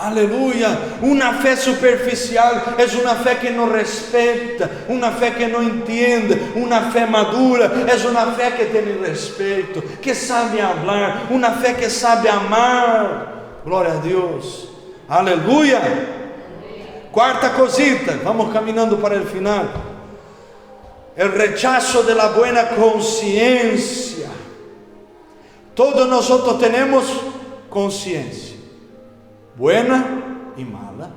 Aleluya. Una fe superficial es una fe que no respeta, una fe que no entiende. Una fe madura es una fe que tiene respeto, que sabe hablar, una fe que sabe amar. Gloria a Dios. Aleluya. Cuarta cosita, vamos caminando para el final. El rechazo de la buena conciencia. Todos nosotros tenemos conciencia, buena y mala.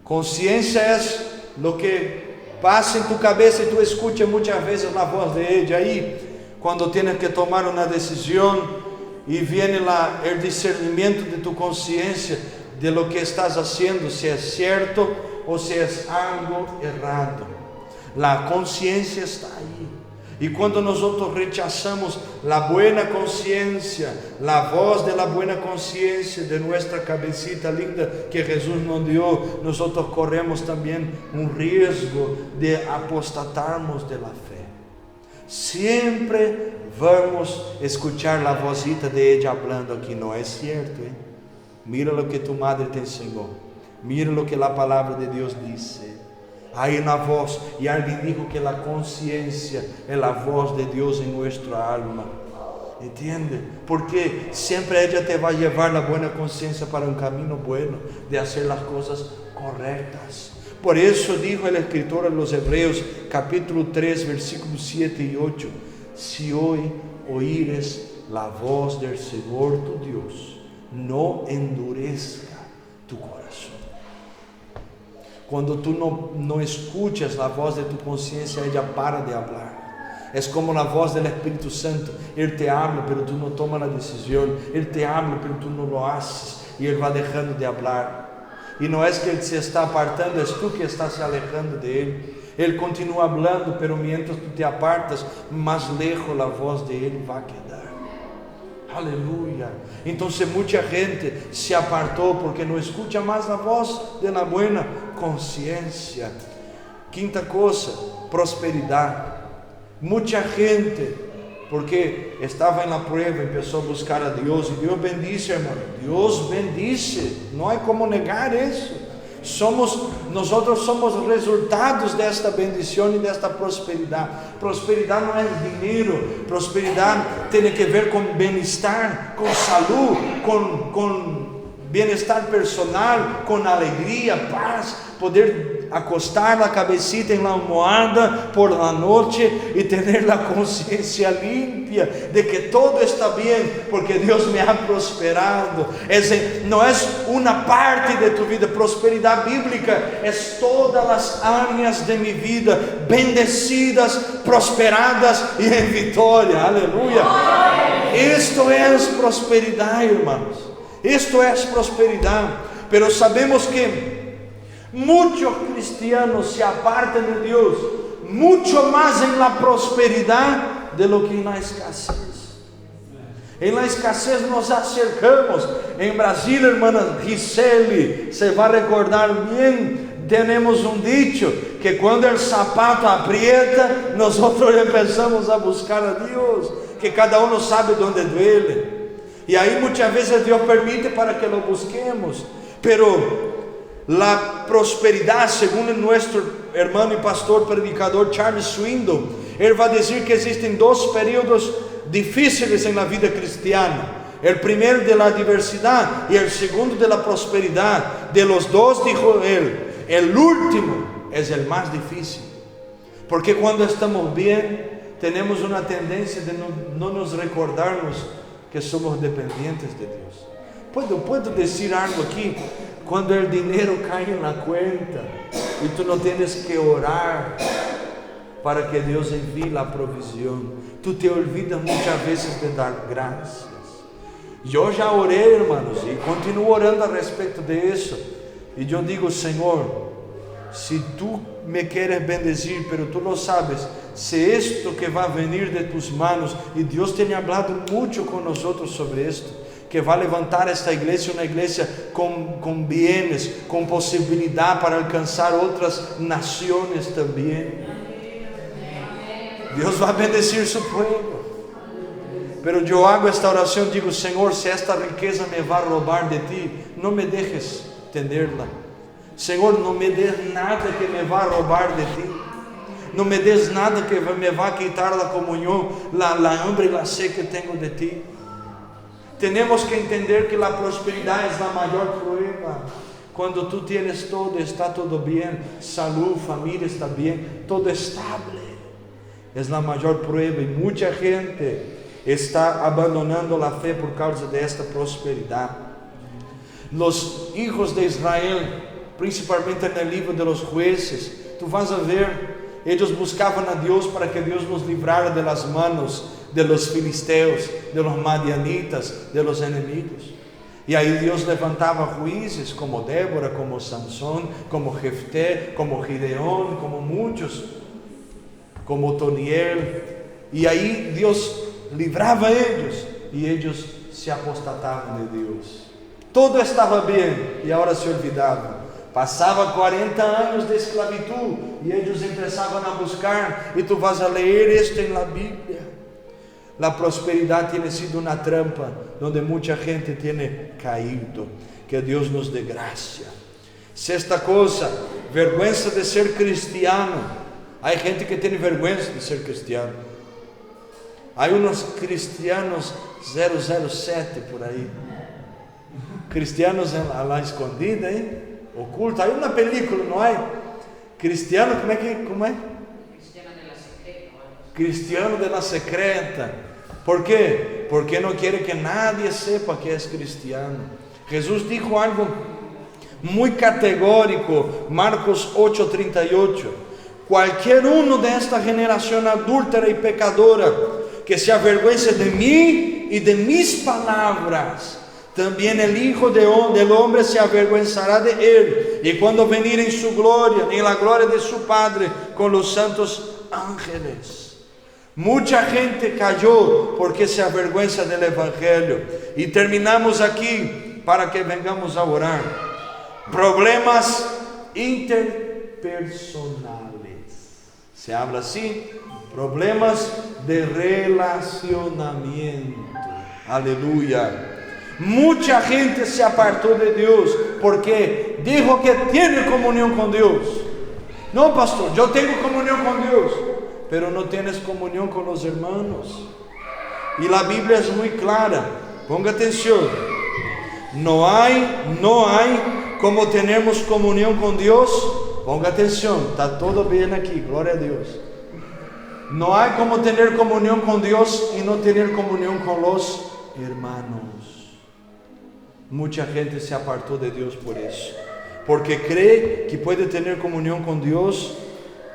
Conciencia es lo que pasa en tu cabeza y tú escuchas muchas veces la voz de ella ahí, cuando tienes que tomar una decisión y viene el discernimiento de tu conciencia de lo que estás haciendo, si es cierto o si es algo errado. La conciencia está ahí. Y cuando nosotros rechazamos la buena conciencia, la voz de la buena conciencia de nuestra cabecita linda que Jesús nos dio, nosotros corremos también un riesgo de apostatarnos de la fe. Siempre vamos a escuchar la vocita de ella hablando aquí, no es cierto, ¿eh? Mira lo que tu madre te enseñó, mira lo que la palabra de Dios dice. Hay una voz, y alguien dijo que la conciencia es la voz de Dios en nuestra alma. ¿Entiende? Porque siempre ella te va a llevar la buena conciencia para un camino bueno, de hacer las cosas correctas. Por eso dijo el escritor a los Hebreos, capítulo 3, versículos 7 y 8: si hoy oíres la voz del Señor tu Dios, no endurezca tu corazón. Cuando tú no escuchas la voz de tu conciencia, ella para de hablar. É como a voz do Espírito Santo. Ele te habla, pero tu não toma a decisão. Ele te habla, pero tu não lo haces. E ele vai deixando de hablar. E não é que ele se está apartando, és tu que estás se alejando de ele. Ele continua hablando, pero mientras tu te apartas, mais lejos a voz de ele vai quedar. Aleluia. Então muita gente se apartou porque não escuta mais a voz de la buena consciência. Quinta coisa, prosperidade. Muita gente, porque estava na prueba, começou a buscar a Deus, e Deus bendice, irmão. Deus bendice, não há como negar isso. Nós somos resultados desta bendição e desta prosperidade. Prosperidade não é dinheiro, prosperidade tem que ver com bem-estar, com saúde, com bem-estar personal, com alegria, paz, poder acostar a cabecita em la almohada por la noite e ter a consciência limpia de que todo está bem, porque Deus me ha prosperado. Não é uma parte de tu vida. Prosperidade bíblica é todas as áreas de minha vida bendecidas, prosperadas e em vitória. Aleluia. Isto é prosperidade, irmãos. Isto é prosperidade. Pero sabemos que muitos cristianos se apartam de Deus muito mais em la prosperidade de lo que na escassez. Em la escassez nos acercamos. Em Brasília, irmã Gisele, você vai recordar bem, temos dicho que quando o sapato aprieta, nós começamos a buscar a Deus, que cada um sabe onde duele. E aí muitas vezes Deus permite para que lo busquemos, pero la prosperidade, segundo nosso irmão e pastor predicador Charles Swindoll, ele vai dizer que existem dois períodos difíceis na vida cristiana: o primeiro de la diversidade e o segundo de la prosperidade. De los dois, dijo ele, el último é o mais difícil, porque quando estamos bem, temos uma tendência de não nos recordarmos que somos dependentes de Deus. Puedo dizer algo aqui? Quando o dinheiro cai na conta e tu não tens que orar para que Deus envie a provisão, tu te olvidas muitas vezes de dar graças. Eu já orei, irmãos, e continuo orando a respeito disso. E eu digo: Senhor, se tu me queres bendecir, pero tu lo sabes, se isto que vai venir de tus manos, e Deus tem hablado muito com nós sobre isto, que vai levantar esta igreja, uma igreja com bienes, com possibilidade para alcançar outras nações também. Deus vai bendecir seu povo. Pero eu hago esta oração, digo: Senhor, se esta riqueza me vai roubar de ti, não me deixes tenerla. Senhor, não me des nada que me vá roubar de ti. Não me des nada que me vá quitar a comunhão, a hambre e a sede que tenho de ti. Temos que entender que a prosperidade é a maior prueba. Quando tu tienes todo, está todo bem, saúde, família está bem, todo estable. É a maior prueba, e muita gente está abandonando a fé por causa desta prosperidade. Os hijos de Israel, principalmente no livro de los jueces, tu vas a ver, eles buscavam a Deus para que Deus nos livrara de las manos de los filisteus, de los madianitas, de los enemigos. E aí Deus levantava juízes como Débora, como Sansón, como Jefté, como Gideón, como muitos, como Otoniel. E aí Deus livrava eles, e eles se apostatavam de Deus. Todo estava bem, e agora se olvidavam. Passava 40 anos de esclavitud, e eles começavam a buscar, e tu vas a ler isto na Bíblia. A prosperidade tem sido uma trampa, onde muita gente tem caído. Que Deus nos dê graça. Sexta coisa, vergonha de ser cristiano. Há gente que tem vergonha de ser cristiano. Há uns cristianos 007 por aí. Cristianos lá escondida, hein? Oculto. Há uma película, não é? Cristiano, como é? Cristiano de la secreta. ¿Por quê? Porque não quer que nadie sepa que é cristiano. Jesus disse algo muito categórico, Marcos 8:38. Cualquier uno de esta generación adúltera y pecadora que se avergüence de mí y de mis palabras, también el Hijo del Hombre se avergonzará de él, y cuando venir en su gloria, en la gloria de su Padre, con los santos ángeles. Mucha gente cayó porque se avergüenza del Evangelio. Y terminamos aquí para que vengamos a orar. Problemas interpersonales. Se habla así, problemas de relacionamiento. Aleluya. Mucha gente se apartó de Dios porque dijo que tiene comunión con Dios. No, pastor, yo tengo comunión con Dios, pero no tienes comunión con los hermanos. Y la Biblia es muy clara, ponga atención. No hay como tenemos comunión con Dios. Ponga atención, está todo bien aquí, gloria a Dios. No hay como tener comunión con Dios y no tener comunión con los hermanos. Mucha gente se apartó de Dios por eso, porque cree que puede tener comunión con Dios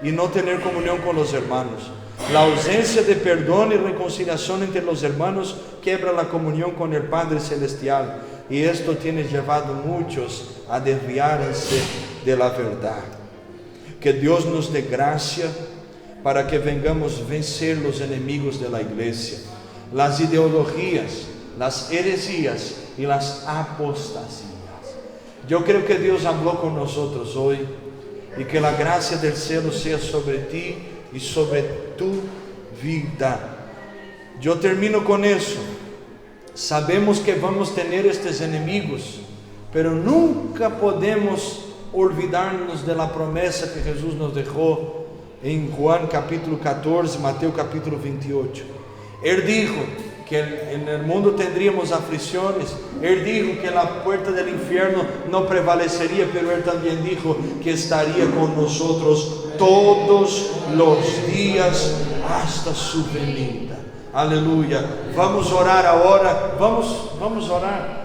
y no tener comunión con los hermanos. La ausencia de perdón y reconciliación entre los hermanos quiebra la comunión con el Padre Celestial, y esto tiene llevado a muchos a desviarse de la verdad. Que Dios nos dé gracia para que vengamos vencer los enemigos de la iglesia, las ideologías, las heresías y las apostasías. Yo creo que Dios habló con nosotros hoy, y que la gracia del cielo sea sobre ti y sobre tu vida. Yo termino con eso. Sabemos que vamos a tener estos enemigos, pero nunca podemos olvidarnos de la promesa que Jesús nos dejó en Juan capítulo 14, Mateo capítulo 28. Él dijo que en el mundo tendríamos aflicciones. Él dijo que la puerta del infierno no prevalecería, pero Él también dijo que estaría con nosotros todos los días hasta su venida. Aleluya. Vamos a orar ahora. Vamos a orar.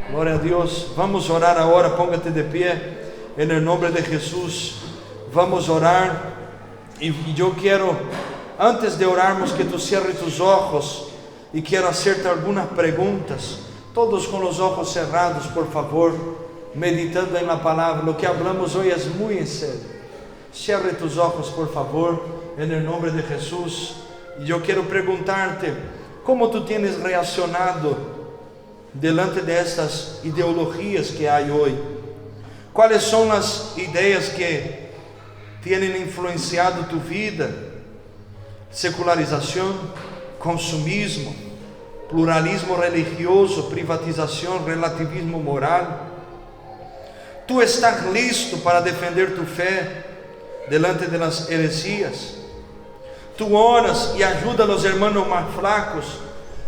Gloria a Dios. Vamos a orar ahora. Póngate de pie en el nombre de Jesús. Vamos a orar. Y yo quiero, antes de orarmos, que tú cierres tus ojos. Y quiero hacerte algunas preguntas. Todos con los ojos cerrados, por favor, meditando en la palabra. Lo que hablamos hoy es muy en serio. Cierre tus ojos, por favor, en el nombre de Jesús. Y yo quiero preguntarte, ¿cómo tú tienes reaccionado delante de estas ideologías que hay hoy? ¿Cuáles son las ideas que tienen influenciado tu vida? Secularización, consumismo, pluralismo religioso, privatización, relativismo moral. ¿Tú estás listo para defender tu fe delante de las heresías? ¿Tú oras y ayudas a los hermanos más flacos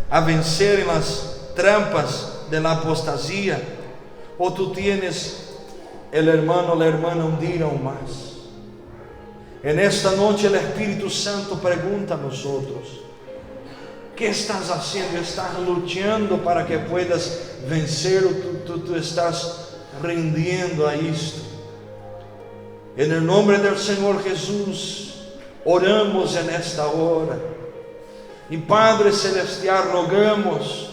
a vencer en las trampas de la apostasía? ¿O tú tienes el hermano o la hermana hundir aún más? En esta noche el Espíritu Santo pregunta a nosotros: ¿qué estás haciendo? ¿Estás luchando para que puedas vencer, o tú estás rindiendo a esto? En el nombre del Señor Jesús, oramos en esta hora. Y Padre Celestial, rogamos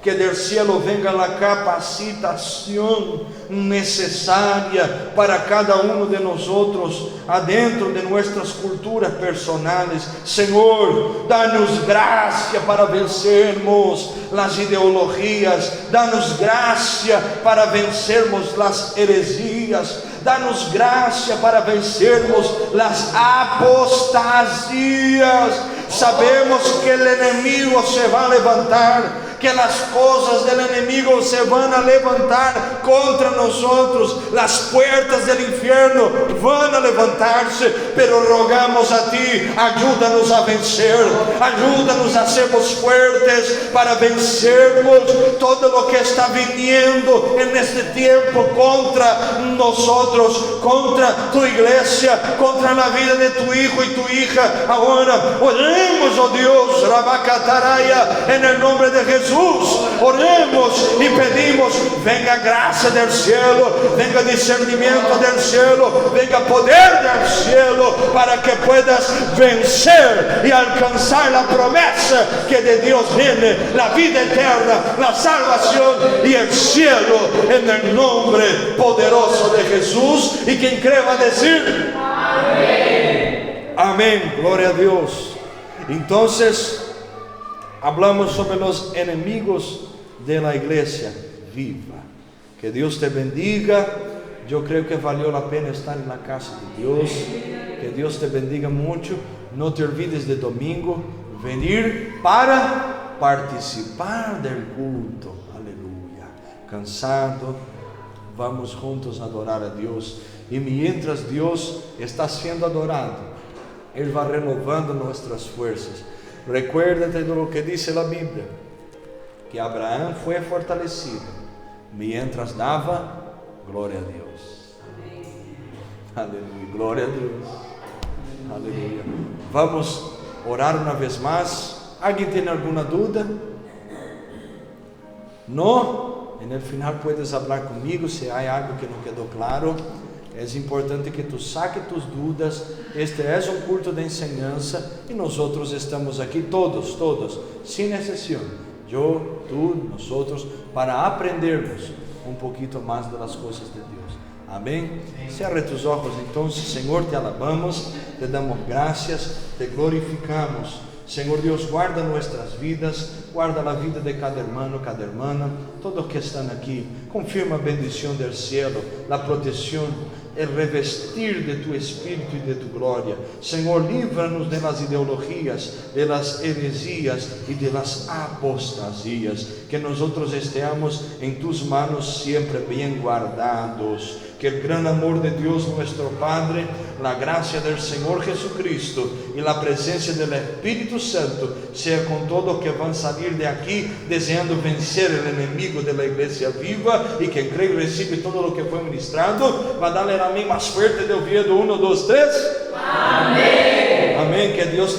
que del cielo venga la capacitación necesaria para cada uno de nosotros, adentro de nuestras culturas personales. Señor, danos gracia para vencermos las ideologías, danos gracia para vencermos las heresías, danos gracia para vencermos las apostasías. Sabemos que el enemigo se va a levantar, que las cosas del enemigo se van a levantar contra nosotros, las puertas del infierno van a levantarse, pero rogamos a ti, ayúdanos a vencer, ayúdanos a sermos fuertes para vencermos todo lo que está viniendo en este tiempo contra nosotros, contra tu iglesia, contra la vida de tu hijo y tu hija. Ahora oremos, oh Dios, Rabacataraya, en el nombre de Jesús. Jesús, oremos y pedimos, venga gracia del cielo, venga discernimiento del cielo, venga poder del cielo, para que puedas vencer y alcanzar la promesa que de Dios viene, la vida eterna, la salvación y el cielo, en el nombre poderoso de Jesús. Y quien cree va a decir amén. Amén, gloria a Dios. Entonces hablamos sobre los enemigos de la iglesia viva. Que Dios te bendiga. Yo creo que valió la pena estar en la casa de Dios. Que Dios te bendiga mucho. No te olvides de domingo venir para participar del culto. Aleluya. Cansado, vamos juntos a adorar a Dios. Y mientras Dios está siendo adorado, Él va renovando nuestras fuerzas. Recuérdate de lo que dice la Biblia, que Abraham fue fortalecido mientras daba gloria a Dios. Aleluya, gloria a Dios. Aleluya. Vamos a orar una vez más. ¿Alguien tiene alguna duda? ¿No? En el final puedes hablar conmigo si hay algo que no quedó claro. Es importante que tú saques tus dudas. Este es un culto de enseñanza y nosotros estamos aquí todos, sin excepción. Yo, tú, nosotros, para aprendernos un poquito más de las cosas de Dios. Amén. Cierra tus ojos entonces. Señor, te alabamos, te damos gracias, te glorificamos. Señor Dios, guarda nuestras vidas, guarda la vida de cada hermano, cada hermana, todos que están aquí. Confirma a bendición del cielo, la protección, el revestir de tu espíritu y de tu gloria. Señor, líbranos de las ideologías, de las heresías y de las apostasías. Que nosotros estemos en tus manos siempre bien guardados. Que el gran amor de Dios nuestro Padre, la gracia del Señor Jesucristo y la presencia del Espíritu Santo sea con todos que van a salir de aquí deseando vencer el enemigo de la iglesia viva. Y quien cree y recibe todo lo que fue ministrado, va a darle el amén más fuerte de ouvido. 1, 2, 3. Amén. Amén. Que Dios te